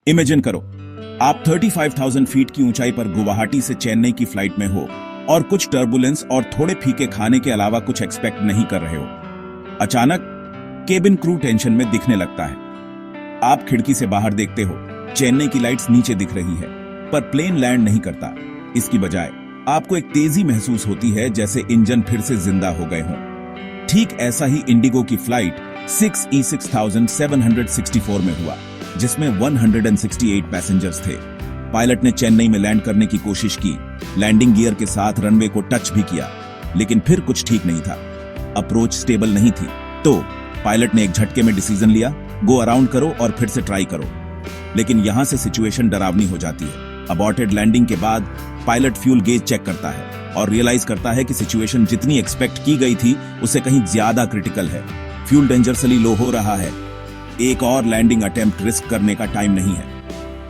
Imagine करो, आप 35,000 feet की ऊंचाई पर गुवाहाटी से चेन्नई की फ्लाइट में हो और कुछ टर्बुलेंस और थोड़े फीके खाने के अलावा कुछ एक्सपेक्ट नहीं कर रहे हो। अचानक केबिन क्रू टेंशन में दिखने लगता है। आप खिड़की से बाहर देखते हो, चेन्नई की लाइट्स नीचे दिख रही है, पर प्लेन लैंड नहीं करता। इसकी बजाय आपको एक तेजी महसूस होती है, जैसे इंजन फिर से जिंदा हो गए हों। ठीक ऐसा ही इंडिगो की फ्लाइट 6E6764 में हुआ, जिसमें 168 पैसेंजर्स थे। पायलट ने चेन्नई में लैंड करने की कोशिश की, लैंडिंग गियर के साथ रनवे को टच भी किया, लेकिन फिर कुछ ठीक नहीं था। अप्रोच स्टेबल नहीं थी, तो पायलट ने एक झटके में डिसीजन लिया, गो अराउंड करो और फिर से ट्राई करो। लेकिन यहां से सिचुएशन डरावनी हो जाती है। अबॉर्टेड लैंडिंग के बाद पायलट फ्यूल गेज चेक करता है और रियलाइज करता है कि सिचुएशन जितनी एक्सपेक्ट की गई थी उससे कहीं ज्यादा क्रिटिकल है। फ्यूल डेंजरसली लो हो रहा है। एक और लैंडिंग अटेम्प्ट रिस्क करने का टाइम नहीं है।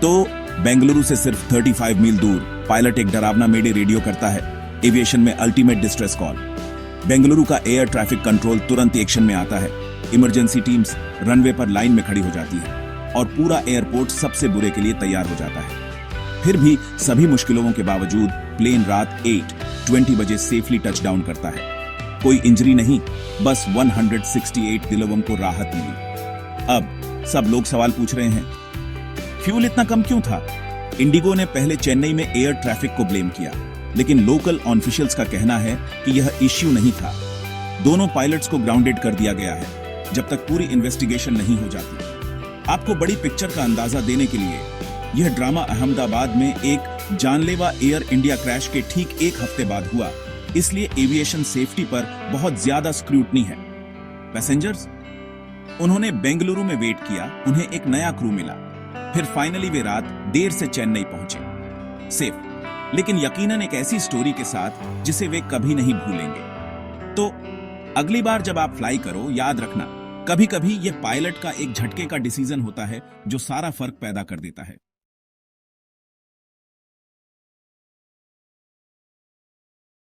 तो बेंगलुरु से सिर्फ 35 मील दूर पायलट एक डरावना मेडे रेडियो करता है, एविएशन में अल्टीमेट डिस्ट्रेस कॉल। बेंगलुरु का एयर ट्रैफिक कंट्रोल तुरंत एक्शन में आता है। इमरजेंसी टीम्स रनवे पर लाइन में खड़ी हो जाती है और पूरा एयरपोर्ट सबसे बुरे के लिए तैयार हो जाता है। फिर भी सभी मुश्किलों के बावजूद प्लेन रात 8:20 बजे सेफली टच डाउन करता है। कोई इंजरी नहीं, बस 168 दिलों को राहत मिली। अब सब लोग सवाल पूछ रहे हैं, फ्यूल इतना कम क्यों था? इंडिगो ने पहले चेन्नई में एयर ट्रैफिक को ब्लेम किया, लेकिन लोकल ऑफिशियल्स का कहना है कि यह इश्यू नहीं था। दोनों पायलट्स को ग्राउंडेड कर दिया गया है जब तक पूरी इन्वेस्टिगेशन नहीं हो जाती। आपको बड़ी पिक्चर का अंदाजा देने के लिए, यह ड्रामा अहमदाबाद में एक जानलेवा एयर इंडिया क्रैश के ठीक एक हफ्ते बाद हुआ, इसलिए एविएशन सेफ्टी पर बहुत ज्यादा स्क्रूटनी है। पैसेंजर्स, उन्होंने बेंगलुरु में वेट किया, उन्हें एक नया क्रू मिला, फिर फाइनली वे रात देर से चेन्नई पहुंचे, सेफ, लेकिन यकीनन एक ऐसी स्टोरी के साथ जिसे वे कभी नहीं भूलेंगे। तो अगली बार जब आप फ्लाई करो, याद रखना, कभी कभी यह पायलट का एक झटके का डिसीजन होता है जो सारा फर्क पैदा कर देता है।